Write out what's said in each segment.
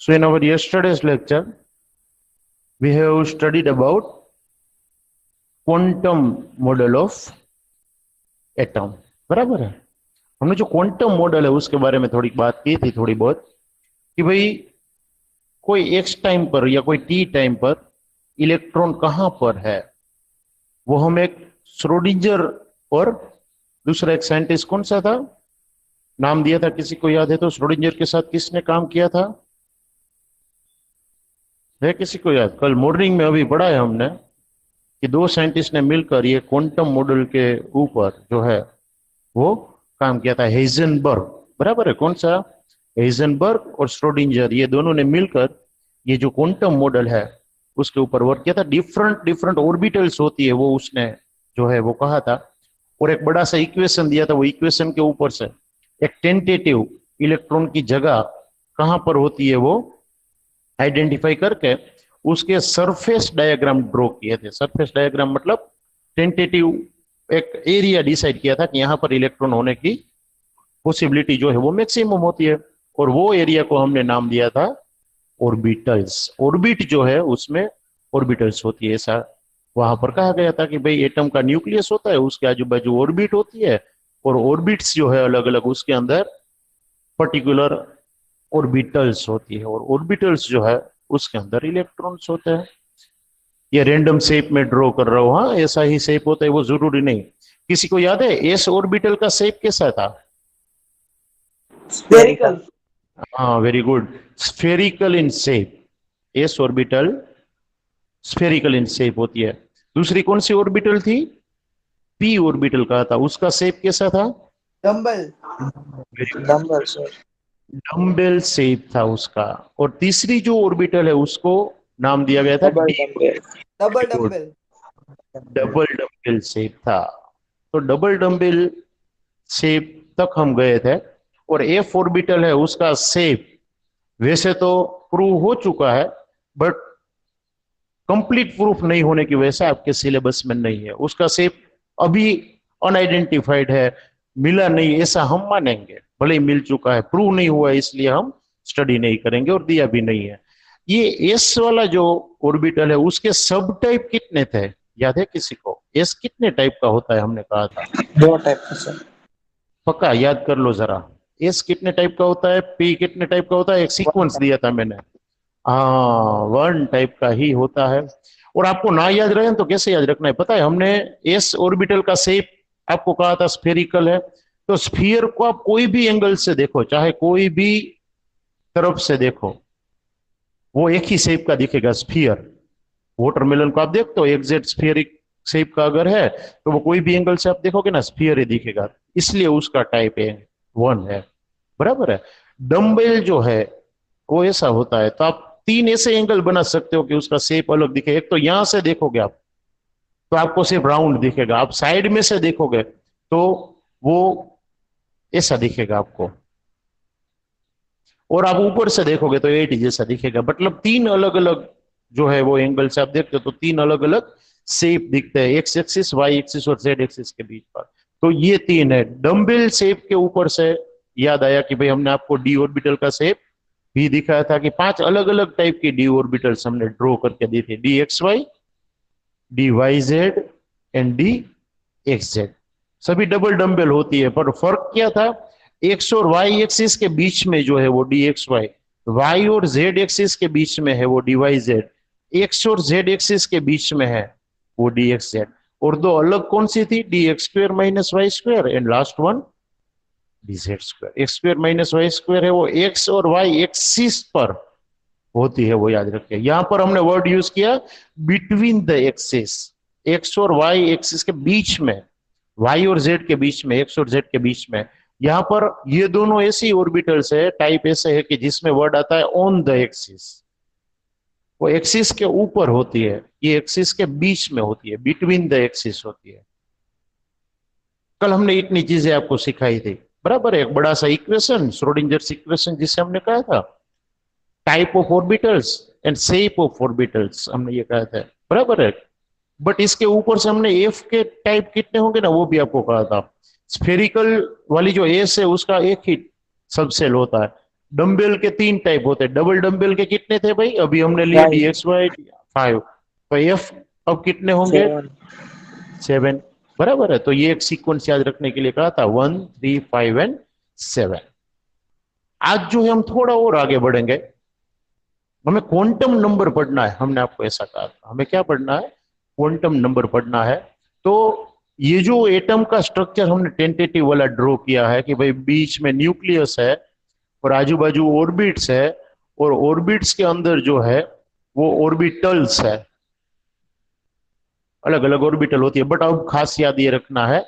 So in our yesterday's lecture, we have studied about quantum model of atom. बराबर है। हमने जो quantum model है उसके बारे में थोड़ी बात की थी, थोड़ी बहुत, कि भाई कोई एक्स टाइम पर या कोई टी टाइम पर इलेक्ट्रॉन कहां पर है, वो हम एक श्रोडिंजर और दूसरा एक साइंटिस्ट कौन सा था, नाम दिया था, किसी को याद है तो? श्रोडिंजर के साथ किसने काम किया था, है किसी को याद? कल मॉर्निंग में अभी पढ़ा है हमने कि दो साइंटिस्ट ने मिलकर ये क्वांटम मॉडल के ऊपर जो है वो काम किया था, हेजनबर्ग। बराबर है, कौन सा? हेजनबर्ग और श्रोडिंजर, ये दोनों ने मिलकर ये जो क्वांटम मॉडल है उसके ऊपर वर्क किया था। डिफरेंट डिफरेंट ऑर्बिटल्स होती है वो उसने जो है वो कहा था, और एक बड़ा सा इक्वेशन दिया था। वो इक्वेशन के ऊपर से एक टेंटेटिव इलेक्ट्रॉन की जगह कहां पर होती है वो आइडेंटिफाई करके उसके सरफेस डायग्राम ड्रॉ किए थे। सरफेस डायग्राम मतलब टेंटेटिव एक एरिया डिसाइड किया था कि यहाँ पर इलेक्ट्रॉन होने की पॉसिबिलिटी जो है वो मैक्सिमम होती है, और वो एरिया को हमने नाम दिया था ऑर्बिटल्स। ऑर्बिट जो है उसमें ऑर्बिटल्स होती है, ऐसा वहां पर कहा गया था कि भाई एटम का न्यूक्लियस होता है, उसके आजू बाजू ऑर्बिट होती है, और ऑर्बिट्स जो है अलग अलग उसके अंदर पर्टिकुलर ऑर्बिटल्स होती है, और ऑर्बिटल्स जो है उसके अंदर इलेक्ट्रॉन्स होते हैं। ये रैंडम शेप में ड्रॉ कर रहा हूं, हाँ ऐसा ही शेप होता है, वो जरूरी नहीं। किसी को याद है एस ऑर्बिटल का शेप कैसा था? स्फेरिकल। हाँ very good, spherical in shape. S orbital spherical in shape होती है। दूसरी कौन सी ऑर्बिटल थी? पी ऑर्बिटल का था, उसका शेप कैसा था? Dumbbell. Dumbbell sir. Dumbbell shape था उसका। और तीसरी जो ऑर्बिटल है उसको नाम दिया गया था double D. Dumbbell. Double dumbbell. Double dumbbell shape था। तो डबल डम्बेल शेप तक हम गए थे, और एफ ऑर्बिटल है उसका शेप वैसे तो प्रूव हो चुका है, बट कंप्लीट प्रूफ नहीं होने की वजह से आपके सिलेबस में नहीं है। उसका शेप अभी अनआइडेंटिफाइड है, मिला नहीं ऐसा हम मानेंगे, भले ही मिल चुका है, प्रूव नहीं हुआ है, इसलिए हम स्टडी नहीं करेंगे और दिया भी नहीं है। ये एस वाला जो ऑर्बिटल है उसके सब टाइप कितने थे, याद है किसी को? एस कितने टाइप का होता है हमने कहा था? दो टाइप का सर। पक्का याद कर लो जरा, एस कितने टाइप का होता है, पी कितने टाइप का होता है? एक सीक्वेंस दिया था मैंने। हाँ वन टाइप का ही होता है। और आपको ना याद रहे तो कैसे याद रखना है पता है? हमने एस ऑर्बिटल का शेप आपको कहा था स्फेरिकल है, तो स्फीयर को आप कोई भी एंगल से देखो, चाहे कोई भी तरफ से देखो, वो एक ही शेप का दिखेगा, स्फीयर। वाटरमेलन को आप देखते हो एग्जैक्ट स्फीयरिक शेप का अगर है तो वो कोई भी एंगल से आप देखोगे ना स्फीयर ही दिखेगा, इसलिए उसका टाइप है वन है। बराबर है। डम्बेल जो है वो ऐसा होता है, तो आप तीन ऐसे एंगल बना सकते हो कि उसका शेप अलग दिखे। एक तो यहां से देखोगे आप तो आपको सिर्फ राउंड दिखेगा, आप साइड में से देखोगे तो वो ऐसा दिखेगा आपको, और आप ऊपर से देखोगे तो एट जैसा दिखेगा। मतलब तीन अलग अलग जो है वो एंगल से आप देखते हो तो तीन अलग अलग शेप दिखते हैं, एक्स एक्सिस, वाई एक्सिस और जेड एक्सिस के बीच पर। तो ये तीन है। डम्बेल शेप के ऊपर से याद आया कि भाई हमने आपको डी ऑर्बिटल का शेप भी दिखाया था कि पांच अलग अलग टाइप की डी ऑर्बिटल्स हमने ड्रॉ करके दी थी, D X Y, D Y Z and D X Z. सभी डबल डम्बेल होती है, पर फर्क क्या था? एक्स और वाई एक्सिस के बीच में जो है वो डी एक्स वाई, वाई और जेड एक्सिस के बीच में है वो डी वाई जेड, एक्स और जेड एक्सिस के बीच में है वो डी एक्स जेड। और दो अलग कौन सी थी? D X square minus Y square, and last one D Z square. X square minus Y square है वो एक्स और वाई एक्सिस पर होती है, वो याद रखिए। यहां पर हमने वर्ड यूज किया बिटवीन द एक्सिस, एक्स और वाई एक्सिस के बीच में, वाई और जेड के बीच में, एक्स और जेड के बीच में। यहां पर ये दोनों ऐसी ऑर्बिटल्स है, टाइप ऐसे है कि जिसमें वर्ड आता है ऑन द एक्सिस, वो एक्सिस के ऊपर होती है, ये एक्सिस के बीच में होती है, बिटवीन द एक्सिस होती है। कल हमने इतनी चीजें आपको सिखाई थी। बराबर है। एक बड़ा सा इक्वेशन, श्रोडिंजर इक्वेशन, जिसे हमने कहा था type of orbitals and shape of orbitals, हमने ये कहा था। बराबर है। बट इसके ऊपर से हमने एफ के टाइप कितने होंगे ना वो भी आपको कहा था। स्फेरिकल वाली जो एस है उसका एक ही सबसेल होता है, डम्बेल के 3 टाइप होते हैं। डबल डम्बेल के कितने थे भाई? अभी हमने लिए Five. DXY 5। तो F अब कितने होंगे? 7. 7। बराबर है। तो ये एक सीक्वेंस याद रखने के लिए कहा था, 1 3 5 एंड 7। आज जो है हम थोड़ा और आगे बढ़ेंगे, हमें क्वांटम नंबर पढ़ना है। हमने आपको ऐसा कहा था, हमें क्या पढ़ना है? क्वांटम नंबर पढ़ना है। तो ये जो एटम का स्ट्रक्चर हमने टेंटेटिव वाला ड्रॉ किया है कि भाई बीच में न्यूक्लियस है और आजू बाजू ऑर्बिट्स है, और ऑर्बिट्स के अंदर जो है वो ऑर्बिटल्स है, अलग अलग ऑर्बिटल होती है। बट अब खास याद ये रखना है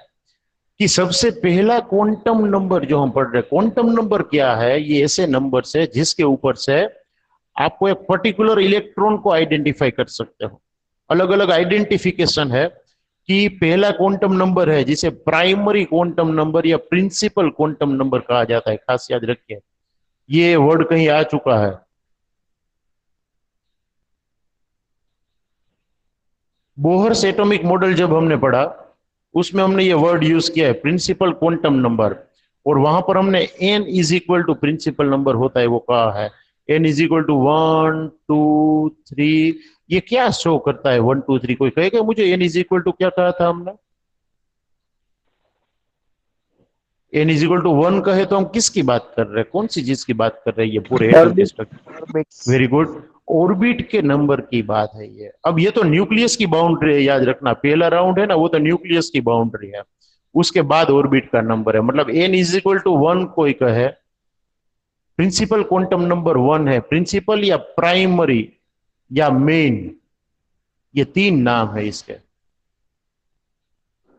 कि सबसे पहला क्वांटम नंबर जो हम पढ़ रहे हैं, क्वांटम नंबर क्या है? ये ऐसे नंबर है जिसके ऊपर से आपको एक पर्टिकुलर इलेक्ट्रॉन को आइडेंटिफाई कर सकते हो। अलग अलग आइडेंटिफिकेशन है कि पहला क्वांटम नंबर है जिसे प्राइमरी क्वांटम नंबर या प्रिंसिपल क्वांटम नंबर कहा जाता है। खास याद रखिए, ये वर्ड कहीं आ चुका है। बोहर्स एटॉमिक मॉडल जब हमने पढ़ा, उसमें हमने ये वर्ड यूज किया है, प्रिंसिपल क्वांटम नंबर। और वहां पर हमने n is equal to principal number होता है वो कहा है। n is equal to 1 2 3। ये क्या शो करता है 1 2 3? कोई कहेगा मुझे n इज इक्वल टू क्या कहा था हमने? n इज इक्वल टू 1 कहे तो हम किसकी बात कर रहे हैं? कौन सी चीज की बात कर रहे हैं? ये पूरे एटम के Orbit. Structure. Orbits. Very good. Orbit के नंबर की बात है ये। अब ये तो न्यूक्लियस की बाउंड्री है, याद रखना। पहला राउंड है ना, वो तो न्यूक्लियस की बाउंड्री है। उसके बाद ऑर्बिट का नंबर है। मतलब n इज इक्वल टू 1 कोई कहे, प्रिंसिपल क्वांटम नंबर 1 है। प्रिंसिपल या प्राइमरी या मेन, ये 3 नाम है इसके।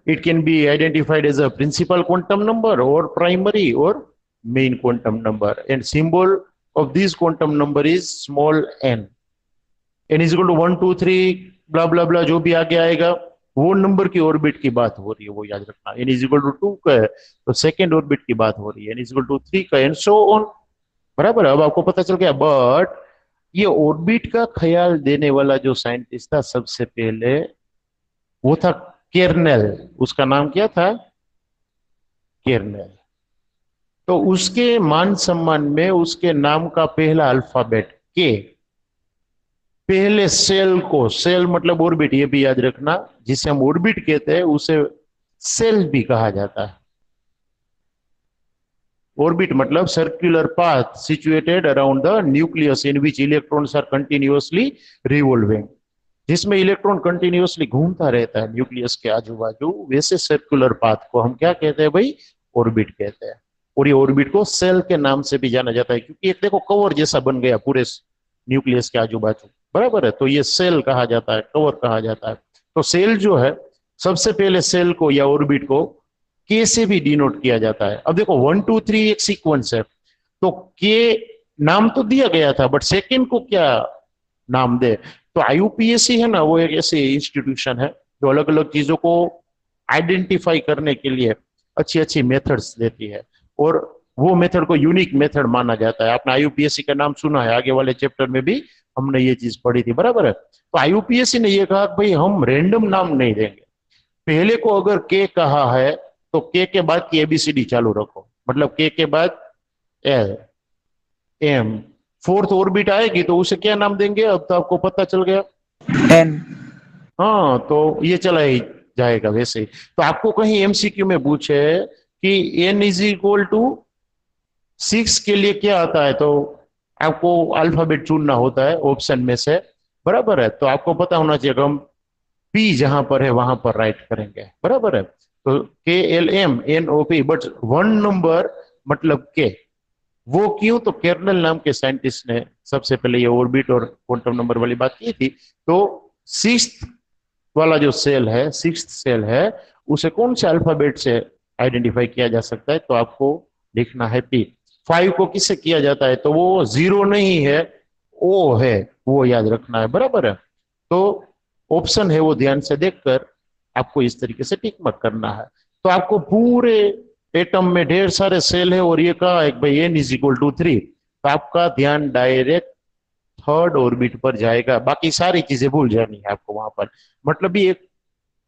It can be identified as a principal quantum number और प्राइमरी और main quantum number. And symbol of this quantum number is small n। n is equal to 1 2 3 ब्ला ब्ला ब्ला, जो भी आगे आएगा वो नंबर की ऑर्बिट की बात हो रही है, वो याद रखना। n is equal to 2 का है तो सेकेंड ऑर्बिट की बात हो रही है, n is equal to 3 का, एंड सो ऑन। बराबर है। अब आपको पता चल गया। बट ये ऑर्बिट का ख्याल देने वाला जो साइंटिस्ट था सबसे पहले, वो था केर्नेल। उसका नाम क्या था? केर्नेल। तो उसके मान सम्मान में उसके नाम का पहला अल्फाबेट के, पहले सेल को, सेल मतलब ऑर्बिट, ये भी याद रखना। जिसे हम ऑर्बिट कहते हैं उसे सेल भी कहा जाता है। ऑर्बिट मतलब circular path situated around the nucleus in which electrons are continuously revolving. जिसमें इलेक्ट्रॉन कंटिन्यूअसली घूमता रहता है न्यूक्लियस के आजू बाजू, वैसे सर्कुलर पाथ को हम क्या कहते हैं भाई? ऑर्बिट कहते हैं। और ये ऑर्बिट को सेल के नाम से भी जाना जाता है, क्योंकि एक देखो कवर जैसा बन गया पूरे न्यूक्लियस के आजू बाजू। बराबर है। तो ये सेल कहा जाता है, कवर कहा जाता है। तो सेल जो है, सबसे पहले सेल को या ऑर्बिट को के से भी डिनोट किया जाता है। अब देखो 1 2 3 एक सीक्वेंस है, तो के नाम तो दिया गया था, बट सेकेंड को क्या नाम दे? तो IUPAC है ना, वो एक ऐसी इंस्टीट्यूशन है जो अलग अलग चीजों को आइडेंटिफाई करने के लिए अच्छी अच्छी मेथड्स देती है, और वो मेथड को यूनिक मेथड माना जाता है। आपने IUPAC का नाम सुना है, आगे वाले चैप्टर में भी हमने ये चीज पढ़ी थी। बराबर है। तो IUPAC ने ये कहा भाई हम रैंडम नाम नहीं देंगे। पहले को अगर के कहा है तो के के बाद की ABCD चालू रखो। मतलब के बाद एल एम, फोर्थ ऑर्बिट आएगी तो उसे क्या नाम देंगे? अब तो आपको पता चल गया। N. हाँ, तो ये चला ही जाएगा वैसे ही। तो आपको कहीं MCQ में पूछे कि n इज इक्वल टू 6 के लिए क्या आता है, तो आपको अल्फाबेट चुनना होता है ऑप्शन में से। बराबर है। तो आपको पता होना चाहिए कि हम P जहां पर है वहां पर राइट करेंगे। बराबर है। तो KLMNOP, बट 1 नंबर मतलब के, वो क्यों? तो केर्नल नाम के साइंटिस्ट ने सबसे पहले ये ऑर्बिट और क्वांटम नंबर वाली बात की थी। तो 6th वाला जो सेल है, 6th सेल है, उसे कौन से अल्फाबेट से आइडेंटिफाई किया जा सकता है? तो आपको लिखना है P। 5 को किससे किया जाता है? तो वो 0 नहीं है, O है, वो याद रखना है। बराबर है। तो ऑप्शन है वो ध्यान से देखकर आपको इस तरीके से टिक मार्क करना है। तो आपको पूरे एटम में ढेर सारे सेल है और ये कहा है भाई n इज इक्वल टू 3, तो आपका ध्यान डायरेक्ट थर्ड ऑर्बिट पर जाएगा। बाकी सारी चीजें भूल जानी है आपको वहां पर। मतलब ये एक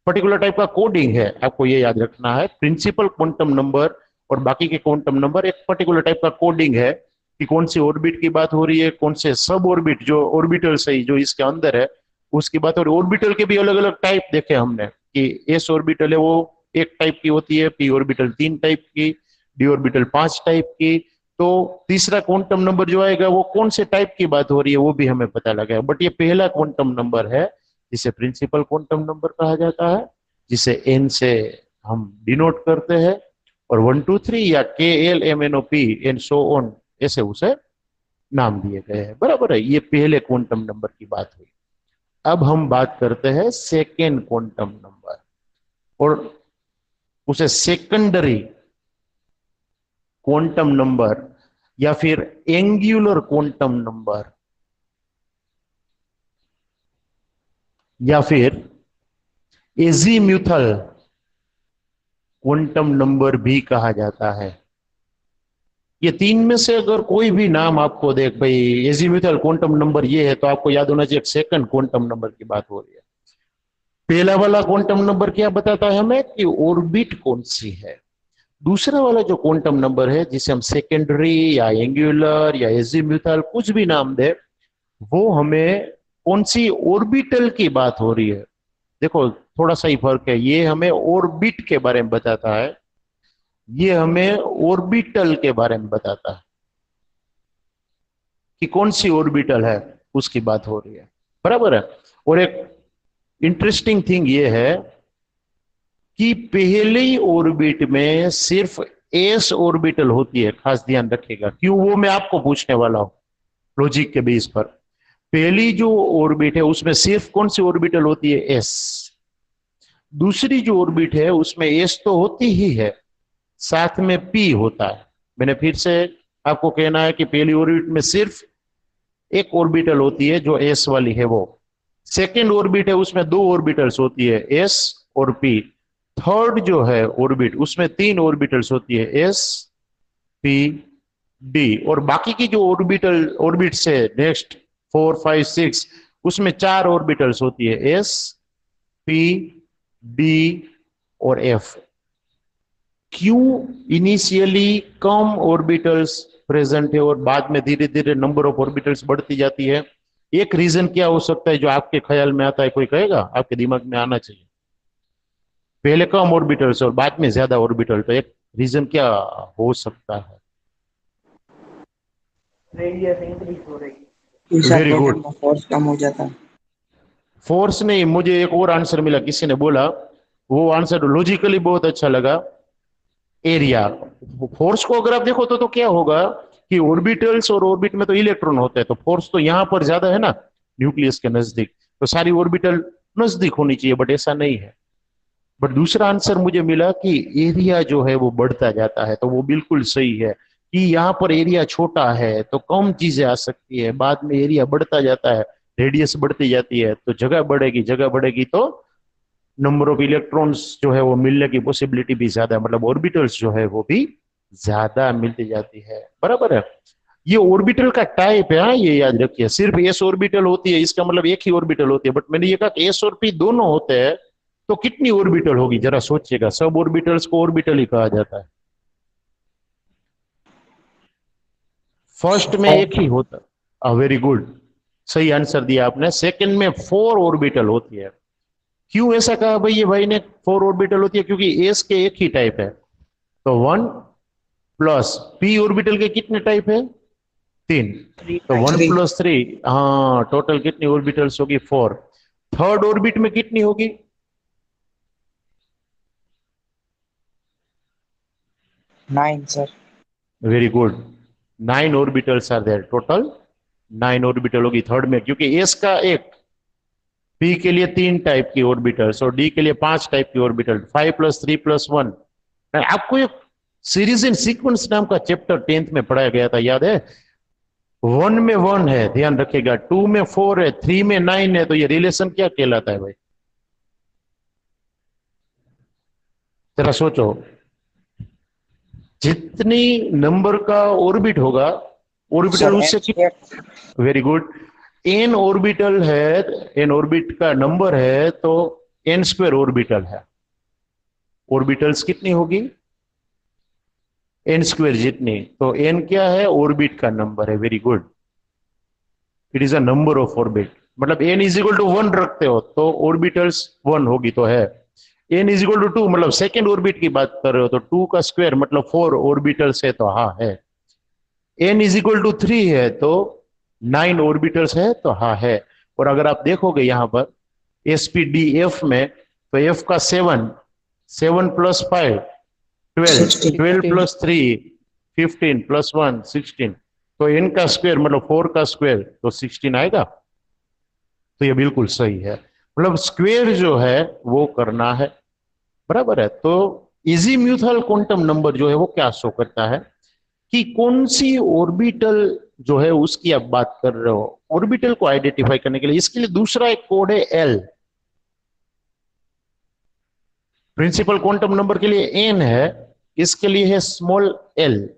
पर्टिकुलर टाइप का कोडिंग है, आपको ये याद रखना है। प्रिंसिपल क्वांटम नंबर और बाकी के क्वांटम नंबर एक पर्टिकुलर टाइप का कोडिंग है कि कौन सी ऑर्बिट की बात हो रही है, कौन से सब ऑर्बिट जो ऑर्बिटल सही जो इसके अंदर है उसकी बात हो रही है। ऑर्बिटल के भी अलग अलग टाइप देखे हमने कि एस ऑर्बिटल है वो एक टाइप की होती है, पी ऑर्बिटल 3 टाइप की, डी ऑर्बिटल 5 टाइप की। तो तीसरा क्वांटम नंबर जो आएगा वो कौन से टाइप की बात हो रही है वो भी हमें पता लगा। बट ये पहला क्वांटम नंबर है जिसे प्रिंसिपल क्वांटम नंबर कहा जाता है, जिसे एन से हम डिनोट करते हैं, और 1 2 3 या K L M N O P and so on ऐसे उसे नाम दिए गए हैं। बराबर है, ये पहले क्वांटम नंबर की बात हुई। अब हम बात करते हैं सेकेंड क्वांटम नंबर, और उसे सेकेंडरी क्वांटम नंबर या फिर एंगुलर क्वांटम नंबर या फिर एजीम्यूथल क्वांटम नंबर भी कहा जाता है। ये तीन में से अगर कोई भी नाम आपको देख भाई एजीम्यूथल क्वांटम नंबर ये है, तो आपको याद होना चाहिए सेकंड क्वांटम नंबर की बात हो रही है। पहला वाला क्वांटम नंबर क्या बताता है हमें कि ऑर्बिट कौन सी है। दूसरा वाला जो क्वांटम नंबर है जिसे हम सेकेंडरी या एंगुलर या एजीम्यूथल कुछ भी नाम दे, वो हमें कौन सी ऑर्बिटल की बात हो रही है। देखो थोड़ा सा ही फर्क है, ये हमें ऑर्बिट के बारे में बताता है, ये हमें ऑर्बिटल के बारे में बताता है कि कौन सी ऑर्बिटल है उसकी बात हो रही है। बराबर है। और एक इंटरेस्टिंग थिंग ये है कि पहली ऑर्बिट में सिर्फ एस ऑर्बिटल होती है, खास ध्यान रखिएगा। क्यों, वो मैं आपको पूछने वाला हूं लॉजिक के बेस पर। पहली जो ऑर्बिट है उसमें सिर्फ कौन सी ऑर्बिटल होती है, एस। दूसरी जो ऑर्बिट है उसमें एस तो होती ही है, साथ में पी होता है। मैंने फिर से आपको कहना है कि पहली ऑर्बिट में सिर्फ एक ऑर्बिटल होती है जो एस वाली है वो। सेकेंड ऑर्बिट है उसमें दो ऑर्बिटल्स होती है, एस और पी। थर्ड जो है ऑर्बिट उसमें तीन ऑर्बिटल्स होती है, एस पी डी। और बाकी की जो ऑर्बिट से नेक्स्ट 4 5 6 उसमें चार ऑर्बिटल्स होती है, एस पी डी और एफ। क्यों इनिशियली कम ऑर्बिटल्स प्रेजेंट है और बाद में धीरे धीरे नंबर ऑफ ऑर्बिटल्स बढ़ती जाती है। एक रीजन क्या हो सकता है जो आपके ख्याल में आता है, कोई कहेगा, आपके दिमाग में आना चाहिए। पहले कम ऑर्बिटल्स और बाद में ज्यादा ऑर्बिटल, तो एक रीजन क्या हो सकता है? रेडियस इंक्रीज हो रही है, वेरी गुड। फोर्स कम हो जाता है। फोर्स नहीं, मुझे एक और आंसर मिला, किसी ने बोला, वो आंसर लॉजिकली बहुत अच्छा लगा, एरिया। फोर्स को अगर आप देखो तो क्या होगा कि ऑर्बिटल्स और ऑर्बिट में तो इलेक्ट्रॉन होते हैं, तो फोर्स तो यहां पर ज्यादा है ना न्यूक्लियस के नजदीक, तो सारी ऑर्बिटल नजदीक होनी चाहिए, बट ऐसा नहीं है। बट दूसरा आंसर मुझे मिला कि एरिया जो है वो बढ़ता जाता है, तो वो बिल्कुल सही है कि यहाँ पर एरिया छोटा है तो कम चीजें आ सकती है, बाद में एरिया बढ़ता जाता है, रेडियस बढ़ती जाती है, तो जगह बढ़ेगी, जगह बढ़ेगी तो नंबर ऑफ इलेक्ट्रॉन्स जो है वो मिलने की पॉसिबिलिटी भी ज्यादा है, मतलब ऑर्बिटल्स जो है वो भी ज्यादा मिलती जाती है। बराबर है। ये ऑर्बिटल का टाइप है, हाँ, ये याद रखिए। सिर्फ एस ऑर्बिटल होती है इसका मतलब एक ही ऑर्बिटल होती है, बट मैंने ये कहा कि एस और पी दोनों होते हैं, तो कितनी ऑर्बिटल होगी जरा सोचिएगा। सब ऑर्बिटल्स को ऑर्बिटल ही कहा जाता है, फर्स्ट में एक ही होता है। वेरी गुड, सही आंसर दिया आपने। सेकंड में 4 ऑर्बिटल होती है। क्यों ऐसा कहा भाई ये भाई ने 4 ऑर्बिटल होती है? क्योंकि एस के एक ही टाइप है, तो 1 प्लस पी ऑर्बिटल के कितने टाइप है, 3, तो 1 प्लस 3, हाँ, टोटल कितनी ऑर्बिटल्स होगी, 4। थर्ड ऑर्बिट में कितनी होगी, 9 sir. Very good, 9 orbitals are there, total 9 orbital होगी थर्ड में, क्योंकि एस का एक, पी के लिए 3 टाइप की ऑर्बिटल्स और डी के लिए 5 टाइप की ऑर्बिटल, 5 प्लस 3 प्लस 1। आपको एक सीरीज इन सीक्वेंस नाम का चैप्टर 10th में पढ़ाया गया था, याद है? 1 में 1 है, ध्यान रखिएगा, 2 में 4 है, 3 में 9 है, तो ये रिलेशन क्या कहलाता है भाई, जरा सोचो। जितनी नंबर का ऑर्बिट होगा, ऑर्बिटल उससे, वेरी गुड, एन ऑर्बिटल है, एन ऑर्बिट का नंबर है तो एन स्क्वायर ऑर्बिटल है। ऑर्बिटल्स कितनी होगी, एन स्क्वायर जितनी। तो एन क्या है? ऑर्बिट का नंबर है। Very good, it is a number of orbit. मतलब एन इज इक्वल टू 1 रखते हो तो ऑर्बिटल्स 1 होगी तो है। एन इज इक्वल टू 2 मतलब सेकेंड ऑर्बिट की बात कर रहे हो तो 2 का स्क्वायर मतलब 4 ऑर्बिटल्स है तो हाँ है। एन इज इक्वल टू 3 है तो 9 ऑर्बिटल्स है तो हाँ है। और अगर आप देखोगे यहां पर एसपीडीएफ में तो एफ का 7, 7 प्लस 5 12, 16 12 प्लस 3 15 प्लस 1 16। तो एन का स्क्वायर मतलब 4 का स्क्वायर तो 16 आएगा। तो ये बिल्कुल सही है। मतलब स्क्वायर जो है वो करना है, बराबर है। तो इजीम्यूथल क्वांटम नंबर जो है वो क्या शो करता है कि कौन सी ऑर्बिटल जो है उसकी आप बात कर रहे हो। ऑर्बिटल को आइडेंटिफाई करने के लिए इसके लिए दूसरा एक कोड है एल। प्रिंसिपल क्वांटम नंबर के लिए एन है, इसके लिए है स्मॉल एल।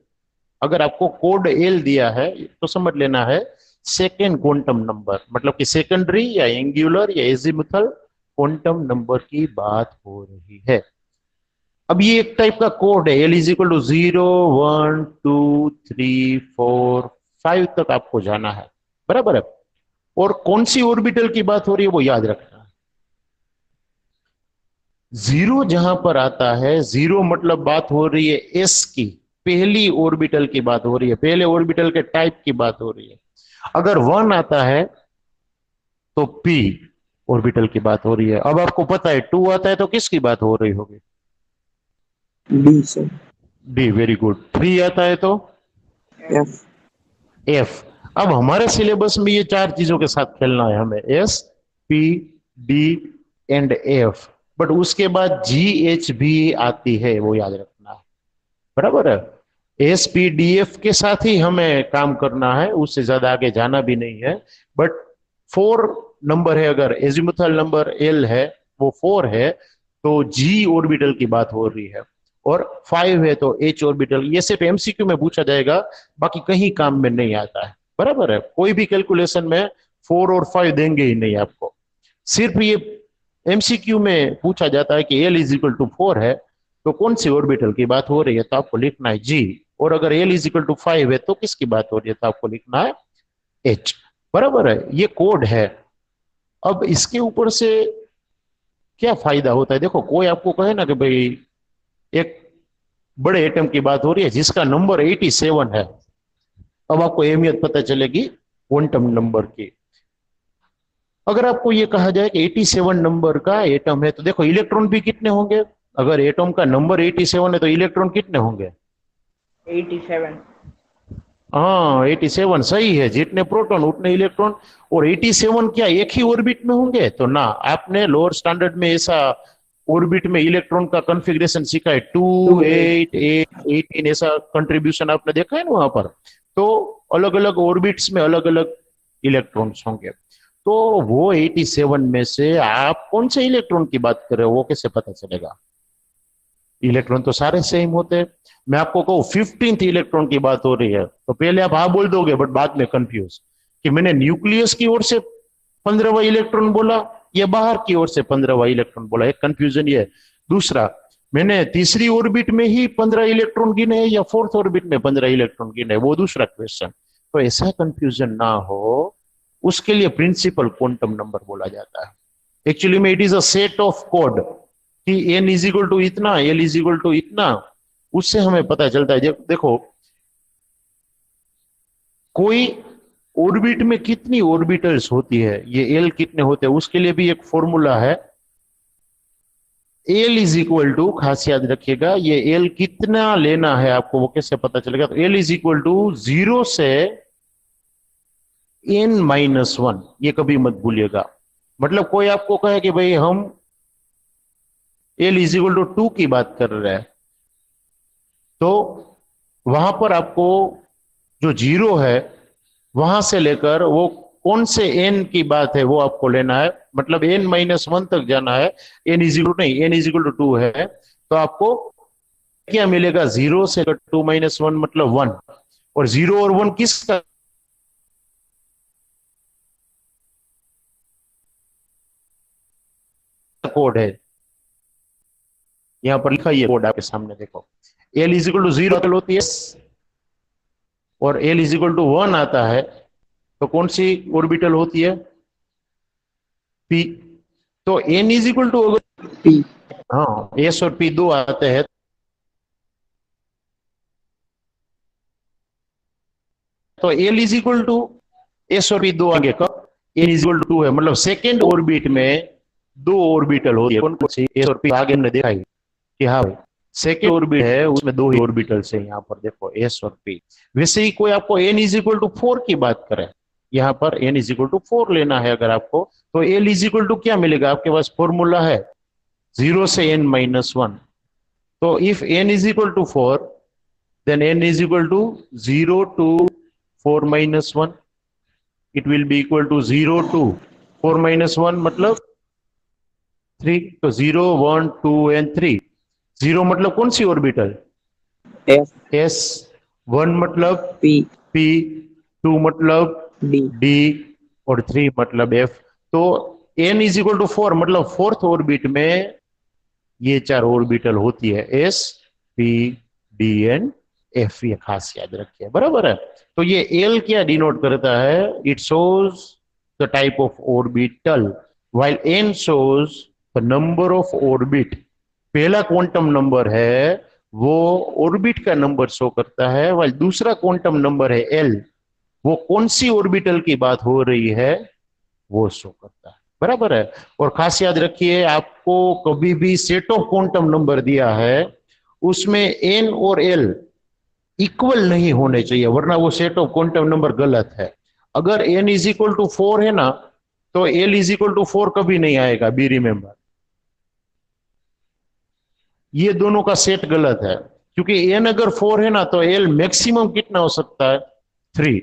अगर आपको कोड एल दिया है तो समझ लेना है सेकेंड क्वांटम नंबर, मतलब कि सेकेंडरी या एंगुलर या एजीमुथल क्वांटम नंबर की बात हो रही है। अब ये एक टाइप का कोड है, एल इज इक्वल टू 0 1 2 3 4 5 तक आपको जाना है, बराबर है। और कौन सी ऑर्बिटल की बात हो रही है वो याद रखना है। जीरो जहां पर आता है, जीरो मतलब बात हो रही है एस की, पहली ऑर्बिटल की बात हो रही है, पहले ऑर्बिटल के टाइप की बात हो रही है। अगर वन आता है तो पी ऑर्बिटल की बात हो रही है। अब आपको पता है टू आता है तो किसकी बात हो रही होगी? D sir. D, very good. Three आता है तो एफ। एफ। अब हमारे सिलेबस में ये चार चीजों के साथ खेलना है हमें, S P D and F. But उसके बाद जी एच भी आती है, वो याद रखना है, बराबर है। एस पी डी एफ के साथ ही हमें काम करना है, उससे ज्यादा आगे जाना भी नहीं है। बट फोर नंबर है, अगर एजिमुथल नंबर एल है वो फोर है तो जी ऑर्बिटल की बात हो रही है। और फाइव है तो एच ऑर्बिटल। ये सिर्फ एमसीक्यू में पूछा जाएगा, बाकी कहीं काम में नहीं आता है, बराबर है। कोई भी कैलकुलेशन में फोर और फाइव देंगे ही नहीं आपको। सिर्फ ये एमसीक्यू में पूछा जाता है कि एल इज इक्वल टू 4 है तो कौन सी ऑर्बिटल की बात हो रही है, तो आपको लिखना है जी। और अगर एल इज इक्वल टू 5 है तो किसकी बात हो रही है, तो आपको लिखना है एच, बराबर है। ये कोड है। अब इसके ऊपर से क्या फायदा होता है? देखो, कोई आपको कहे ना कि भाई एक बड़े एटम की बात हो रही है जिसका नंबर 87 है, अब आपको अहमियत पता चलेगी क्वांटम नंबर की। अगर आपको ये कहा जाए कि 87 नंबर का एटम है तो देखो इलेक्ट्रॉन भी कितने होंगे। अगर एटम का नंबर 87 है तो इलेक्ट्रॉन कितने होंगे? 87। हाँ, 87 सही है। जितने प्रोटॉन उतने इलेक्ट्रॉन। और 87 क्या एक ही ऑर्बिट में होंगे? तो ना, आपने लोअर स्टैंडर्ड में ऐसा ऑर्बिट में इलेक्ट्रॉन का कॉन्फ़िगरेशन सीखा है, 2 2 8। 8 8 18, ऐसा कंट्रीब्यूशन आपने देखा है ना वहां पर। तो अलग अलग ऑर्बिट्स में अलग अलग इलेक्ट्रॉन्स होंगे। तो वो 87 में से आप कौन से इलेक्ट्रॉन की बात कर रहे हो वो कैसे पता चलेगा? इलेक्ट्रॉन तो सारे सेम होते हैं। मैं आपको कहूँ 15th इलेक्ट्रॉन की बात हो रही है तो पहले आप हाँ बोल दोगे, बट बाद में कंफ्यूज कि मैंने न्यूक्लियस की ओर से 15वां इलेक्ट्रॉन बोला या बाहर की ओर से 15वां इलेक्ट्रॉन बोला, एक कंफ्यूजन ये है। दूसरा, मैंने तीसरी ऑर्बिट में ही 15 इलेक्ट्रॉन गिने या फोर्थ ऑर्बिट में 15 इलेक्ट्रॉन गिने, वो दूसरा क्वेश्चन। तो ऐसा कंफ्यूजन ना हो, उसके लिए प्रिंसिपल क्वांटम नंबर बोला जाता है। एक्चुअली में it is a set of code कि एन इज इक्वल टू इतना, एल इज इक्वल टू इतना। उससे हमें पता चलता है, देखो कोई ऑर्बिट में कितनी ऑर्बिटल्स होती है, ये एल कितने होते हैं, उसके लिए भी एक फॉर्मूला है। एल इज इक्वल टू, खास याद रखिएगा, ये एल कितना लेना है आपको वो कैसे पता चलेगा? तो एल इज इक्वल टू 0 से n-1, ये कभी मत भूलिएगा। मतलब कोई आपको कहे कि भाई हम एल इज इक्वल टू 2 की बात कर रहे हैं तो वहां पर आपको जो जीरो है वहां से लेकर वो कौन से एन की बात है वो आपको लेना है, मतलब n-1 तक जाना है। एन इज इक्वल नहीं, एन इज इक्वल टू 2 है तो आपको क्या मिलेगा? 0 से 2-1 मतलब 1। और 0 और 1 किसका कोड है? यहां पर लिखा है कोड आपके सामने, देखो L इज इक्वल टू 0 होती है और L इज इक्वल टू 1 आता है, तो कौन सी ऑर्बिटल होती है? P। तो N is equal to, P। हाँ S और P दो आते हैं, तो L is equal to S और P दो आगे का N इज इक्वल टू 2 है, मतलब सेकेंड ऑर्बिट में दो ऑर्बिटल होती है। कौन कौन सी? S और P आगे हमने देखा ही कि हाँ भाई सेकेंड ऑर्बिट है उसमें दो ही ऑर्बिटल्स है, यहाँ पर देखो S और P। वैसे ही कोई आपको N इज इक्वल टू 4 की बात करे, यहाँ पर N इज इक्वल टू 4 लेना है अगर आपको, तो L इज इक्वल टू क्या मिलेगा? आपके पास फॉर्मूला है 0 से N माइनस 1। तो if N is equal to 4 then N is equal to 0 to 4 minus 1, it will be equal to 0 to 4 minus 1 मतलब 3, तो 0 1 2 and 3। 0 मतलब कौन सी ऑर्बिटल? F। S। 1 मतलब P। P। 2 मतलब D। D और 3 मतलब F। तो N is equal to 4 मतलब फोर्थ ऑर्बिट में ये चार ऑर्बिटल होती है, S P D and F। ये खास याद रखिए, बराबर है। तो ये L क्या डिनोट करता है? It shows the type of orbital, while N shows the number of orbit. पहला क्वांटम नंबर है वो ऑर्बिट का नंबर शो करता है, व्हाइल दूसरा क्वांटम नंबर है L, वो कौन सी ऑर्बिटल की बात हो रही है वो शो करता है, बराबर है। और खास याद रखिए, आपको कभी भी सेट ऑफ क्वांटम नंबर दिया है उसमें N और L इक्वल नहीं होने चाहिए, वरना वो सेट ऑफ क्वांटम नंबर गलत है। अगर N इज इक्वल टू 4 है ना, तो L इज इक्वल टू 4 कभी नहीं आएगा, बी रिमेंबर। ये दोनों का सेट गलत है, क्योंकि N अगर 4 है ना तो L मैक्सिमम कितना हो सकता है? 3,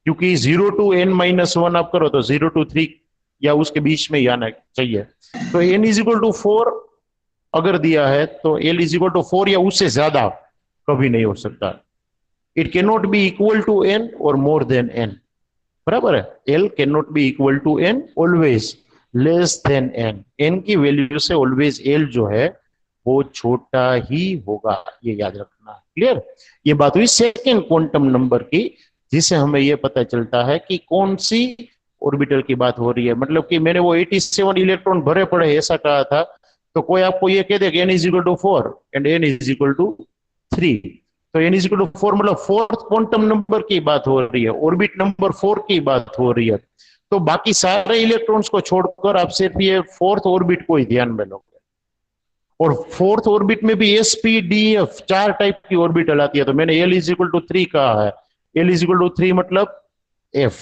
क्योंकि 0 टू N माइनस 1 आप करो तो 0 टू 3 या उसके बीच में ही आना चाहिए। तो N इज इक्वल टू 4 अगर दिया है तो L इज इक्वल टू 4 या उससे ज्यादा कभी नहीं हो सकता। It can not be equal to N और मोर देन N, बराबर है। L can not be equal to N, always less than N। N की वैल्यू से ऑलवेज L जो है वो छोटा ही होगा, ये याद रखना। क्लियर? ये बात हुई सेकेंड क्वांटम नंबर की, जिसे हमें ये पता चलता है कि कौन सी ऑर्बिटल की बात हो रही है। मतलब कि मैंने वो 87 इलेक्ट्रॉन भरे पड़े ऐसा कहा था, तो कोई आपको ये कह दे कि N is equal to 4 and N is equal to 3, तो N इज इक्वल टू 4 मतलब फोर्थ क्वांटम नंबर की बात हो रही है, ऑर्बिट नंबर 4 की बात हो रही है। तो बाकी सारे इलेक्ट्रॉन्स को छोड़कर आप सिर्फ ये फोर्थ ऑर्बिट को ही ध्यान में लोगे। और फोर्थ ऑर्बिट में भी S P D F चार टाइप की ऑर्बिटल आती है, तो मैंने L इज इक्वल टू 3 कहा है। L इज इक्वल टू 3 मतलब F।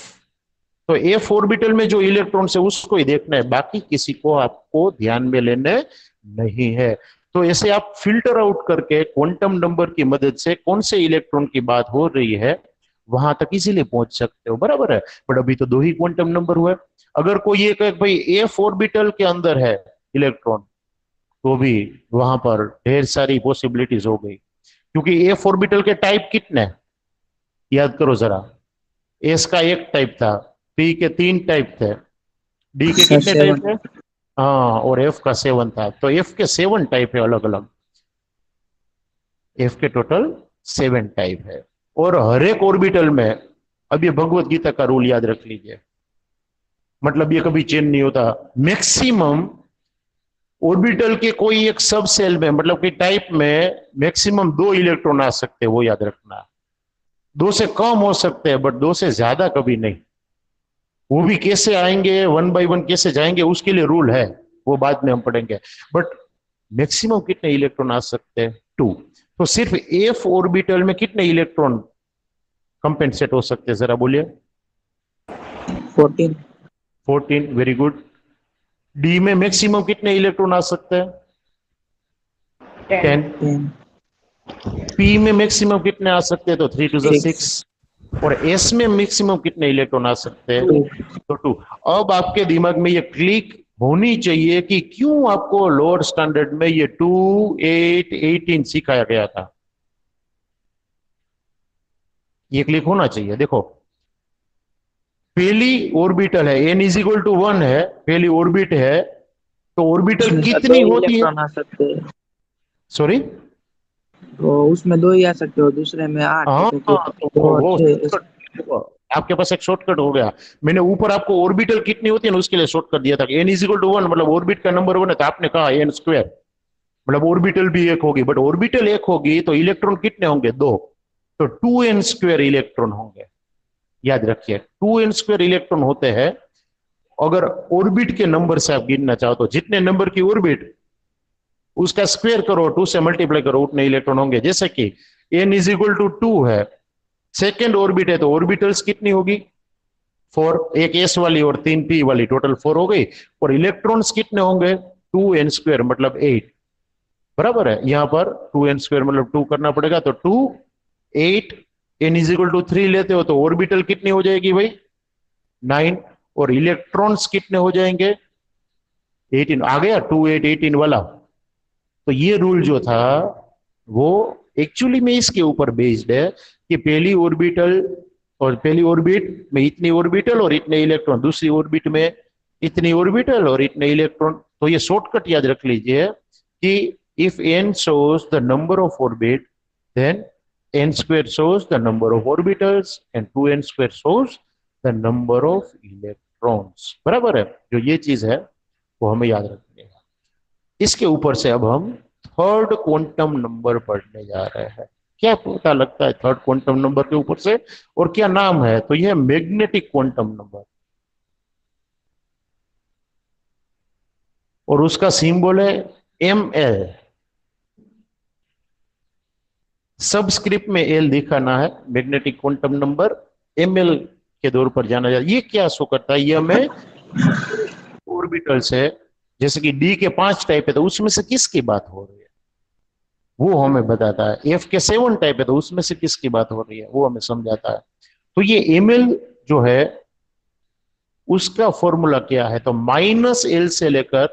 तो F ऑर्बिटल में जो इलेक्ट्रॉन है उसको ही देखना है, बाकी किसी को आपको ध्यान में लेने नहीं है। तो ऐसे आप फिल्टर आउट करके क्वांटम नंबर की मदद से कौन से इलेक्ट्रॉन की बात हो रही है वहां तक इजीली पहुंच सकते हो, बराबर है। बट अभी तो दो ही क्वांटम नंबर हुए। अगर कोई ये कहे भाई F ऑर्बिटल के अंदर है इलेक्ट्रॉन, तो भी वहां पर ढेर सारी पॉसिबिलिटीज हो गई, क्योंकि F ऑर्बिटल के टाइप कितने? याद करो जरा। S का एक टाइप था, P के 3 टाइप थे, D के कितने टाइप थे? हाँ, और F का 7 था। तो F के 7 टाइप है अलग अलग, F के टोटल 7 टाइप है। और हर एक ऑर्बिटल में, अब ये भगवत गीता का रूल याद रख लीजिए, मतलब ये कभी चेंज नहीं होता। मैक्सिमम ऑर्बिटल के कोई एक सब सेल में, मतलब कि टाइप में मैक्सिमम 2 इलेक्ट्रॉन आ सकते हैं, वो याद रखना। 2 से कम हो सकते हैं बट 2 से ज्यादा कभी नहीं। वो भी कैसे आएंगे, 1 बाय 1 कैसे जाएंगे, उसके लिए रूल है, वो बाद में हम पढ़ेंगे। बट मैक्सिमम कितने इलेक्ट्रॉन आ सकते हैं? 2। तो सिर्फ F ऑर्बिटल में कितने इलेक्ट्रॉन कंपेंसेट हो सकते हैं, जरा बोलिए। 14। 14, वेरी गुड। D में मैक्सिमम कितने इलेक्ट्रॉन आ सकते हैं? 10। 10। P में मैक्सिमम कितने आ सकते हैं? तो 3 टू 6। 6। और S में मैक्सिमम कितने इलेक्ट्रॉन आ सकते हैं? 2। तो 2। अब आपके दिमाग में ये क्लिक होनी चाहिए कि क्यों आपको लोअर स्टैंडर्ड में ये 2, 8, 18 सिखाया गया था। ये क्लिक होना चाहिए। देखो, पहली ऑर्बिटल है, N इज इक्वल टू 1 है, पहली ऑर्बिट है, तो ऑर्बिटल कितनी होती है? इलेक्ट्रॉन आ सकते हैं। सॉरी, तो उसमें 2 ही आ सकते हो, दूसरे में 8, हाँ तो तो 2 और वो 6। shortcut, आपके पास एक शॉर्टकट हो गया। मैंने ऊपर आपको ऑर्बिटल कितनी होती है ना उसके लिए शॉर्टकट दिया था, एन इज इक्वल टू 1 मतलब ऑर्बिट का नंबर 1 है, तो आपने कहा एन स्क्वायर, मतलब ऑर्बिटल भी एक होगी, बट ऑर्बिटल एक होगी तो इलेक्ट्रॉन कितने होंगे? 2, तो 2n² इलेक्ट्रॉन होंगे। याद रखिए 2n² इलेक्ट्रॉन होते हैं। अगर ऑर्बिट के नंबर से आप गिनना चाहो तो जितने नंबर की ऑर्बिट उसका स्क्वायर करो, 2 से मल्टीप्लाई करो, उतने इलेक्ट्रॉन होंगे। जैसे कि n इज इक्वल टू 2 है, सेकेंड ऑर्बिट है, तो ऑर्बिटल्स कितनी होगी? 4, एक s वाली और 3p वाली, टोटल 4 हो गई। और इलेक्ट्रॉन्स कितने होंगे? 2n² मतलब 8। बराबर है, यहां पर 2n² मतलब 2 करना पड़ेगा, तो 2 8, n इज इक्वल टू 3 लेते हो तो ऑर्बिटल कितनी हो जाएगी भाई? 9। और इलेक्ट्रॉन्स कितने हो जाएंगे? 18। आ गया 2 8 18 वाला। तो ये रूल जो था वो एक्चुअली में इसके ऊपर बेस्ड है कि पहली ऑर्बिटल और पहली ऑर्बिट में इतनी ऑर्बिटल और इतने इलेक्ट्रॉन, दूसरी ऑर्बिट में इतनी ऑर्बिटल और इतने इलेक्ट्रॉन। तो ये शॉर्टकट याद रख लीजिए कि if n shows the number of orbit, then n² shows the number of orbitals and 2n² shows the number of electrons। बराबर है, जो ये चीज है वो हमें याद रखनी है। इसके ऊपर से अब हम थर्ड क्वांटम नंबर पढ़ने जा रहे हैं। क्या पता लगता है थर्ड क्वांटम नंबर के ऊपर से, और क्या नाम है? तो यह मैग्नेटिक क्वांटम नंबर, और उसका सिंबल है ml। सबस्क्रिप्ट में एल दिखाना है। मैग्नेटिक क्वांटम नंबर ml के तौर पर जाना जाता है। ये क्या शो करता है? ये हमें ऑर्बिटल्स है, जैसे कि डी के 5 टाइप है तो उसमें से किसकी बात हो रही है वो हमें बताता है। एफ के 7 टाइप है तो उसमें से किसकी बात हो रही है वो हमें समझाता है। तो ये ml जो है उसका फॉर्मूला क्या है? तो -l से लेकर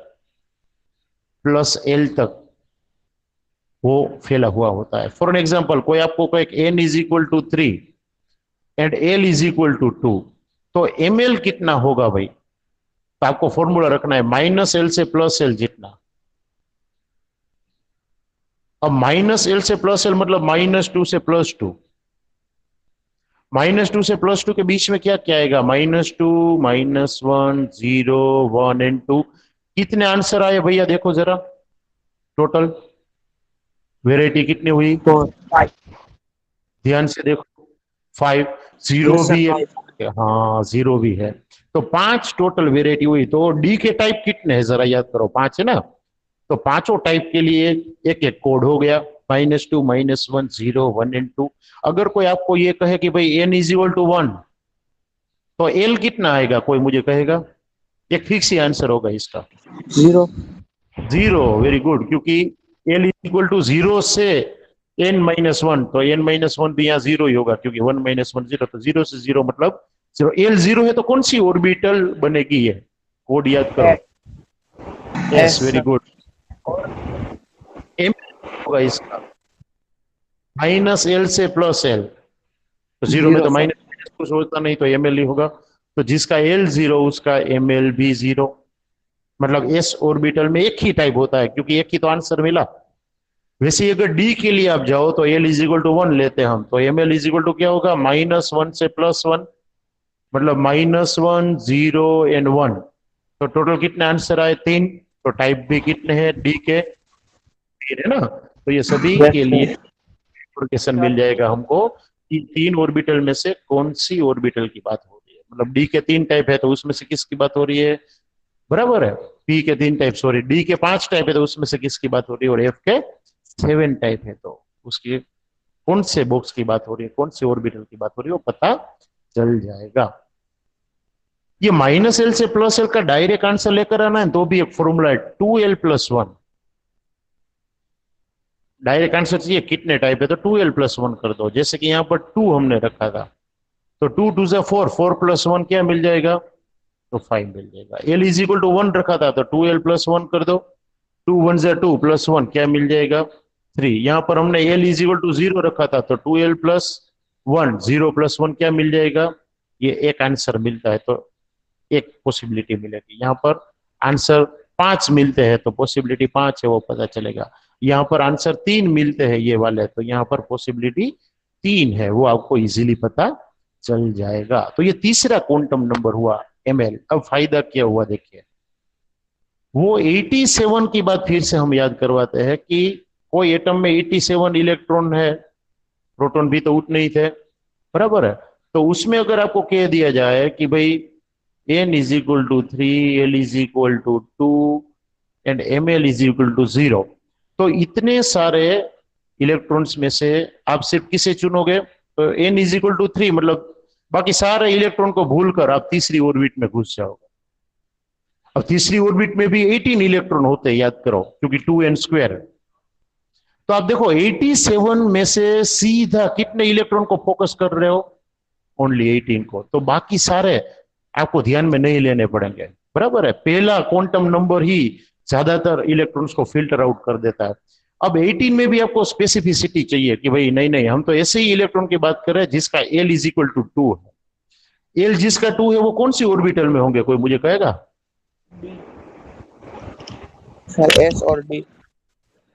+l तक वो फैला हुआ होता है। फॉर एन एग्जाम्पल, कोई आपको कहे n is equal to 3 and l is equal to 2, तो ml कितना होगा भाई? तो आपको फॉर्मूला रखना है -l से +l जितना। अब -l से +l मतलब -2 से +2, -2 से +2 के बीच में क्या क्या आएगा? -2 -1 0 1 एंड 2। कितने आंसर आए भैया देखो जरा, टोटल वेराइटी कितनी हुई? 4 5। ध्यान से देखो, 5। जीरो यस सर, भी है, 5। हाँ जीरो भी है। तो 5 टोटल वेराइटी हुई। तो डी के टाइप कितने हैं जरा याद करो, 5 है ना। तो पांचों टाइप के लिए एक एक कोड हो गया, -2 -1 0 1 एंड 2। अगर कोई आपको ये कहे कि भाई n इज इक्वल टू 1, तो l कितना आएगा? कोई मुझे कहेगा? एक फिक्स ही आंसर होगा इसका, 0। 0। वेरी गुड, क्योंकि l इज इक्वल टू 0 से n-1, तो n-1 भी यहाँ 0 ही होगा, क्योंकि 1 -1 0, तो 0 से 0 मतलब 0। l 0 है तो कौन सी ऑर्बिटल बनेगी? ये कोड याद करो, S S. Very sir. Good. m होगा इसका -l से +l, तो 0 में 0 तो सर। माइनस कुछ होता नहीं, तो ml ही होगा। तो जिसका l 0 उसका ml भी 0। मतलब s ऑर्बिटल में एक ही टाइप होता है, क्योंकि एक ही तो आंसर मिला। वैसे अगर d के लिए आप जाओ तो l इज इक्वल टू 1 लेते हैं हम, तो ml इज इक्वल टू क्या होगा? -1 से +1, मतलब -1 0 एंड 1। तो टोटल कितने आंसर आए? 3। तो टाइप भी कितने हैं d के? 3 है ना। तो ये सभी यस के लिए सर। क्वेश्चन मिल जाएगा हमको कि 3 ऑर्बिटल में से कौन सी ऑर्बिटल की बात हो रही है। मतलब डी के 3 टाइप है तो उसमें से किसकी बात हो रही है? बराबर है। पी के 3 टाइप, सॉरी, डी के 5 टाइप है तो उसमें से किसकी बात हो रही है? और एफ के 7 टाइप है तो उसकी कौन से बॉक्स की बात हो रही है, कौन से ऑर्बिटल की बात हो रही है, वो पता चल जाएगा। ये -l से +l का डायरेक्ट आंसर लेकर आना है तो भी एक फॉर्मूला है, 2l+1। डायरेक्ट आंसर चाहिए कितने टाइप है तो 2l+1 कर दो। जैसे कि यहाँ पर 2 हमने रखा था, तो 2 2 से 4, 4 + 1 क्या मिल जाएगा? तो 5 मिल जाएगा। l इज इक्वल टू 1 रखा था तो 2l+1 कर दो, 2 1 से 2 +1 क्या मिल जाएगा? 3। यहाँ पर हमने l इज इक्वल टू 0 रखा था तो 2l+1, 0 + 1 क्या मिल जाएगा? ये एक आंसर मिलता है तो एक पॉसिबिलिटी मिलेगी। यहाँ पर आंसर 5 मिलते हैं तो पॉसिबिलिटी 5 है, वो पता चलेगा। यहाँ पर आंसर 3 मिलते हैं ये वाले, तो यहाँ पर पॉसिबिलिटी 3 है, वो आपको इजीली पता चल जाएगा। तो ये तीसरा क्वांटम नंबर हुआ ml। अब फायदा क्या हुआ देखिए, वो 87 की बात फिर से हम याद करवाते हैं कि कोई एटम में 87 इलेक्ट्रॉन है, प्रोटॉन भी तो उतने ही थे, बराबर है। तो उसमें अगर आपको कह दिया जाए कि भाई n is equal to 3, l is equal to 2 and ml is equal to 0, तो इतने सारे इलेक्ट्रॉन्स में से आप सिर्फ किसे चुनोगे? तो n इज इक्वल टू 3, मतलब बाकी सारे इलेक्ट्रॉन को भूलकर आप तीसरी ऑर्बिट में घुस जाओगे। अब तीसरी ऑर्बिट में भी 18 इलेक्ट्रॉन होते हैं, याद करो, क्योंकि 2n स्क्वायर है। तो आप देखो 87 में से सीधा कितने इलेक्ट्रॉन को फोकस कर रहे हो? ओनली 18 को। तो बाकी सारे आपको ध्यान में नहीं लेने पड़ेंगे, बराबर है। पहला क्वांटम नंबर ही ज्यादातर इलेक्ट्रॉन्स को फिल्टर आउट कर देता है। अब 18 में भी आपको स्पेसिफिसिटी चाहिए कि भाई नहीं नहीं, हम तो ऐसे ही इलेक्ट्रॉन की बात कर रहे हैं जिसका एल इज इक्वल टू 2 है। एल जिसका 2 है वो कौन सी ऑर्बिटल में होंगे, कोई मुझे कहेगा? सर एस और डी।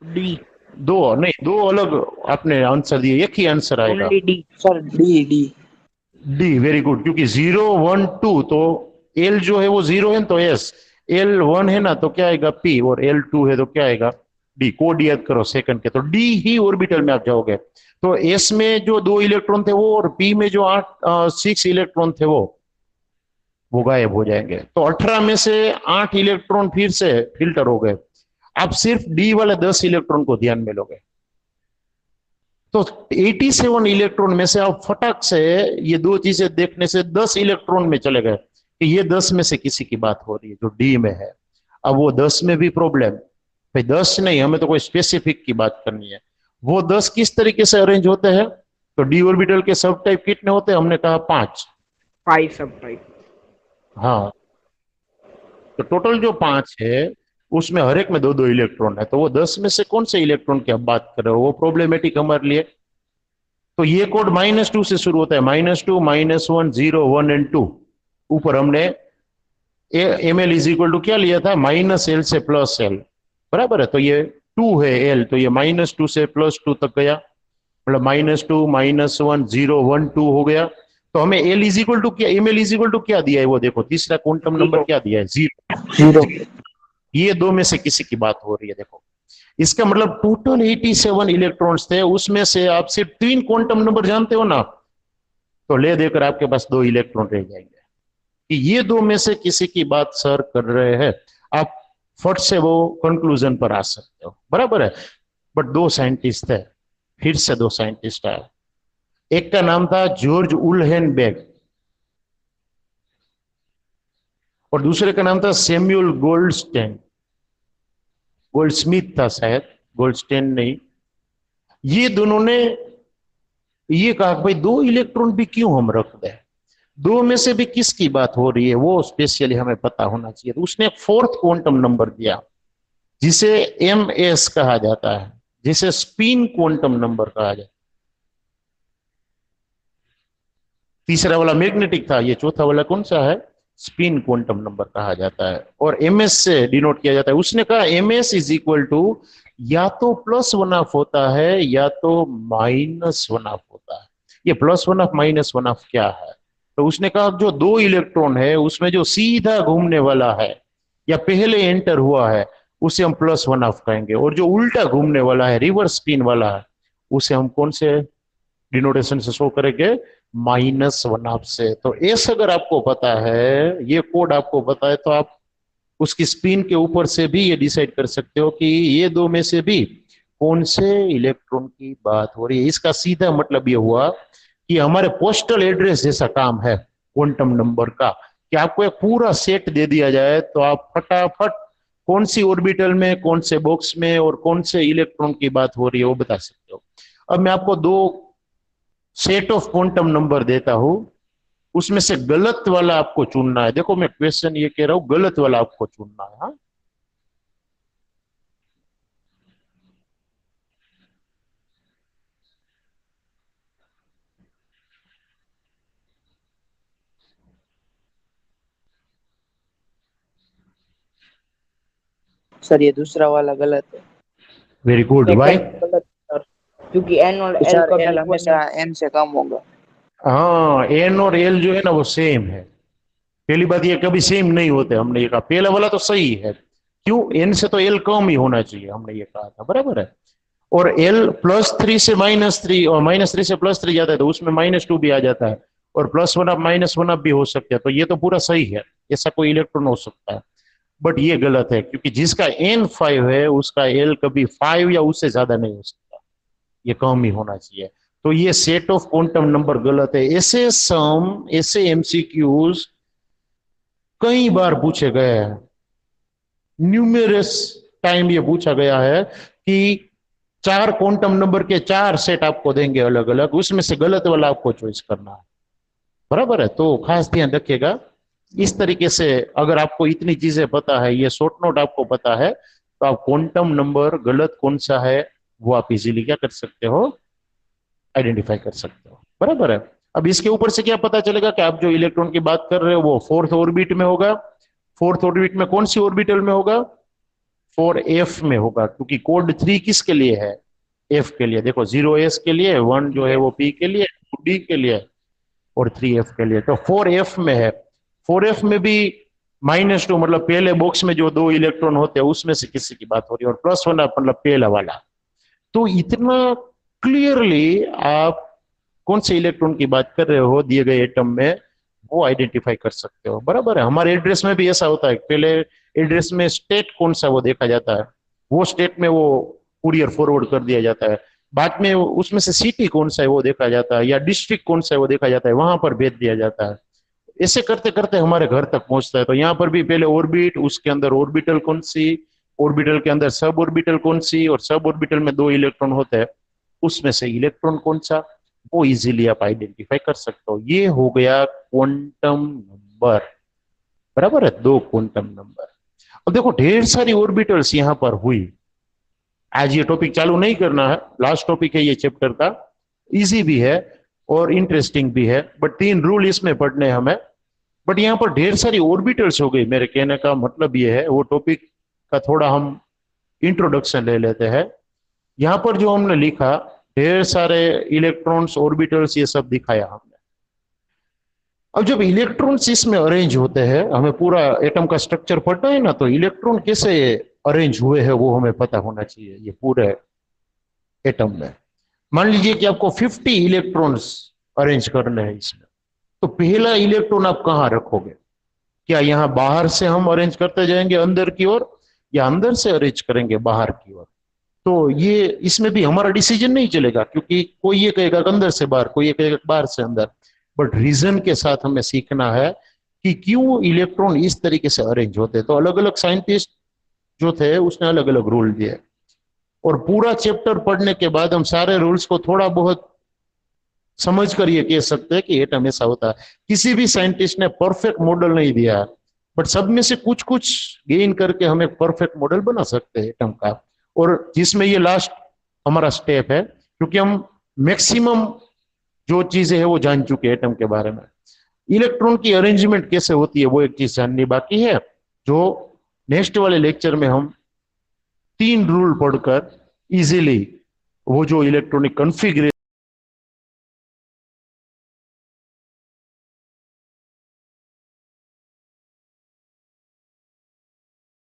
डी। दो नहीं, दो अलग आपने आंसर दिए, एक ही आंसर आएगा। Only D. Sir D D. D, very good, क्योंकि 0 1 2, तो एल जो है वो 0 है तो एस, एल 1 है ना तो क्या आएगा पी, और एल 2 है तो क्या आएगा डी। कोड याद करो सेकंड के, तो डी ही ऑर्बिटल में आप जाओगे। तो एस में जो 2 इलेक्ट्रॉन थे वो, और पी में जो 6 इलेक्ट्रॉन थे वो गायब हो जाएंगे। तो 18 में से 8 इलेक्ट्रॉन फिर से फिल्टर हो गए। आप सिर्फ डी वाले 10 इलेक्ट्रॉन को ध्यान में लोगे, तो 87 इलेक्ट्रॉन में से आप फटाक से ये दो चीजें देखने से 10 इलेक्ट्रॉन में चले गए कि ये 10 में से किसी की बात हो रही है जो डी में है। अब वो 10 में भी प्रॉब्लम, भाई 10 नहीं, हमें तो कोई स्पेसिफिक की बात करनी है। वो 10 किस तरीके से अरेंज होते हैं? तो डी ऑर्बिटल के सब टाइप कितने होते हैं? हमने कहा 5। 5 सब टाइप। हाँ, तो टोटल जो 5 है उसमें हर एक में 2 2 इलेक्ट्रॉन है, तो वो 10 में से कौन से इलेक्ट्रॉन की आप बात कर रहे हो, वो प्रॉब्लमेटिक हमारे लिए। तो ये कोड -2 से शुरू होता है, -2 -1 0 1 एंड 2। ऊपर हमने M L is equal to क्या लिया था? -l से +l, बराबर है। तो ये 2 है l, तो ये -2 से +2 तक गया, मतलब -2 -1 0 1 2 हो गया। तो हमें l इज इक्वल टू क्या, M L is equal to क्या दिया है? वो देखो तीसरा क्वांटम नंबर क्या दिया है? 0। जीरो। ये दो में से किसी की बात हो रही है, देखो इसका मतलब टोटल 87 इलेक्ट्रॉन्स थे, उसमें से आप सिर्फ 3 क्वांटम नंबर जानते हो ना, तो ले देकर आपके पास 2 इलेक्ट्रॉन रह जाएंगे कि ये दो में से किसी की बात सर कर रहे हैं। आप फट से वो कंक्लूजन पर आ सकते हो, बराबर है। बट 2 साइंटिस्ट थे, फिर से 2 साइंटिस्ट आए। एक का नाम था जॉर्ज उल्हेनबेग और दूसरे का नाम था सैमुअल गोल्डस्टेन। गोल्डस्मिथ था शायद, गोल्डस्टेन नहीं। ये दोनों ने ये कहा कि भाई 2 इलेक्ट्रॉन भी क्यों हम रख दें, 2 में से भी किसकी बात हो रही है वो स्पेशली हमें पता होना चाहिए। तो उसने एक 4th क्वांटम नंबर दिया जिसे MS कहा जाता है, जिसे स्पिन क्वांटम नंबर कहा जाता है। तीसरा वाला मैग्नेटिक था, ये चौथा वाला कौन सा है? स्पिन क्वांटम नंबर कहा जाता है, और MS से डिनोट किया जाता है। उसने कहा MS इज इक्वल टू या तो +1/2 होता है या तो -1/2 होता है। ये +1/2 -1/2 क्या है? तो उसने कहा जो 2 इलेक्ट्रॉन है उसमें जो सीधा घूमने वाला है या पहले एंटर हुआ है उसे हम +1/2 कहेंगे, और जो उल्टा घूमने वाला है, रिवर्स स्पिन वाला है, उसे हम कौन से डिनोटेशन से शो करेंगे? -1/2 से। तो ऐसा अगर आपको पता है, ये कोड आपको पता है, तो आप उसकी स्पिन के ऊपर से भी ये डिसाइड कर सकते हो कि ये दो में से भी कौन से इलेक्ट्रॉन की बात हो रही है। इसका सीधा मतलब ये हुआ कि हमारे पोस्टल एड्रेस जैसा काम है क्वांटम नंबर का, कि आपको एक पूरा सेट दे दिया जाए तो आप फटाफट कौन सी ऑर्बिटल में, कौन से बॉक्स में और कौन से इलेक्ट्रॉन की बात हो रही है वो बता सकते हो। अब मैं आपको 2 सेट ऑफ क्वांटम नंबर देता हूं, उसमें से गलत वाला आपको चुनना है। देखो मैं क्वेश्चन ये कह रहा हूं, गलत वाला आपको चुनना है। हाँ, सर ये दूसरा वाला गलत है। Very good. वाई? सेकंड गलत सर, क्योंकि एन और एल सर कभी एल इक्वल हमेशा एन से कम होगा। हाँ, एन और एल जो है ना वो सेम है। पहली बात ये कभी सेम नहीं होते, हमने ये कहा। पहला वाला तो सही है, क्यों? एन से तो एल कम ही होना चाहिए, हमने ये कहा था, बराबर है। और एल +3 से -3 और -3 से +3 जाता है तो उसमें -2 भी आ जाता है, और +1 अप -1 अप भी हो सकते हैं। तो ये तो पूरा सही है, ऐसा कोई इलेक्ट्रॉन हो सकता है। बट ये गलत है, क्योंकि जिसका n 5 है उसका l कभी 5 या उससे ज्यादा नहीं हो सकता, ये कम ही होना चाहिए। तो ये सेट ऑफ क्वांटम नंबर गलत है। ऐसे सम, ऐसे एमसीक्यूज कई बार पूछे गए हैं, न्यूमेरस टाइम ये पूछा गया है कि 4 क्वांटम नंबर के 4 सेट आपको देंगे अलग अलग, उसमें से गलत वाला आपको चॉइस करना है, बराबर है। तो खास ध्यान रखिएगा। इस तरीके से अगर आपको इतनी चीजें पता है, ये शॉर्ट नोट आपको पता है, तो आप क्वांटम नंबर गलत कौन सा है वो आप इजीली क्या कर सकते हो, आइडेंटिफाई कर सकते हो, बराबर है। अब इसके ऊपर से क्या पता चलेगा कि आप जो इलेक्ट्रॉन की बात कर रहे हो वो 4th ऑर्बिट में होगा। 4th ऑर्बिट में कौन सी ऑर्बिटल में होगा? 4f में होगा, क्योंकि कोड 3 किसके लिए है? f के लिए। देखो 0s के लिए, 1 जो है वो p के लिए, 2d के लिए, और 3f के लिए। तो 4f में है। 4f में भी -2 मतलब पहले बॉक्स में जो 2 इलेक्ट्रॉन होते हैं उसमें से किसी की बात हो रही है, और +1 मतलब पहला वाला। तो इतना क्लियरली आप कौन से इलेक्ट्रॉन की बात कर रहे हो दिए गए एटम में वो आइडेंटिफाई कर सकते हो, बराबर है। हमारे एड्रेस में भी ऐसा होता है, पहले एड्रेस में स्टेट कौन सा वो देखा जाता है, वो स्टेट में वो कुरियर फॉरवर्ड कर दिया जाता है। बाद में उसमें से सिटी कौन सा है वो देखा जाता है, या डिस्ट्रिक्ट कौन सा है वो देखा जाता है, वहां पर भेज दिया जाता है। ऐसे करते करते हमारे घर तक पहुंचता है। तो यहाँ पर भी पहले ऑर्बिट, उसके अंदर ऑर्बिटल कौन सी, ऑर्बिटल के अंदर सब ऑर्बिटल कौन सी, और सब ऑर्बिटल में 2 इलेक्ट्रॉन होते हैं, उसमें से इलेक्ट्रॉन कौन सा, वो इजीली आप आइडेंटिफाई कर सकते हो। ये हो गया क्वांटम नंबर, बराबर है, 2 क्वांटम नंबर। अब देखो ढेर सारी ऑर्बिटल्स यहां पर हुई। आज ये टॉपिक चालू नहीं करना है, लास्ट टॉपिक है ये चैप्टर का, इजी भी है और इंटरेस्टिंग भी है, बट 3 रूल इसमें पढ़ने हमें। बट यहाँ पर ढेर सारी ऑर्बिटल्स हो गई। मेरे कहने का मतलब ये है, वो टॉपिक का थोड़ा हम इंट्रोडक्शन ले लेते हैं। यहाँ पर जो हमने लिखा, ढेर सारे इलेक्ट्रॉन्स, ऑर्बिटल्स, ये सब दिखाया हमने। अब जब इलेक्ट्रॉन्स इसमें अरेंज होते हैं, हमें पूरा एटम का स्ट्रक्चर पढ़ना है ना, तो इलेक्ट्रॉन कैसे अरेंज हुए हैं वो हमें पता होना चाहिए ये पूरे एटम में। मान लीजिए कि आपको 50 इलेक्ट्रॉन्स अरेंज करने हैं इसमें, तो पहला इलेक्ट्रॉन आप कहाँ रखोगे? क्या यहाँ बाहर से हम अरेंज करते जाएंगे अंदर की ओर, या अंदर से अरेंज करेंगे बाहर की ओर? तो ये इसमें भी हमारा डिसीजन नहीं चलेगा, क्योंकि कोई ये कहेगा अंदर से बाहर, कोई ये कहेगा बाहर से अंदर। बट रीजन के साथ हमें सीखना है कि क्यों इलेक्ट्रॉन इस तरीके से अरेंज होते हैं। तो अलग अलग साइंटिस्ट जो थे उसने अलग अलग रूल दिए, और पूरा चैप्टर पढ़ने के बाद हम सारे रूल्स को थोड़ा बहुत समझ कर ये कह सकते हैं कि एटम ऐसा होता है। किसी भी साइंटिस्ट ने परफेक्ट मॉडल नहीं दिया, बट सब में से कुछ कुछ गेन करके हम एक परफेक्ट मॉडल बना सकते हैं एटम का। और जिसमें ये लास्ट हमारा स्टेप है, क्योंकि हम मैक्सिमम जो चीजें है वो जान चुके हैं एटम के बारे में। इलेक्ट्रॉन की अरेंजमेंट कैसे होती है वो एक चीज जाननी बाकी है, जो नेक्स्ट वाले लेक्चर में हम 3 रूल पढ़कर इजीली वो जो इलेक्ट्रॉनिक कॉन्फ़िगरेशन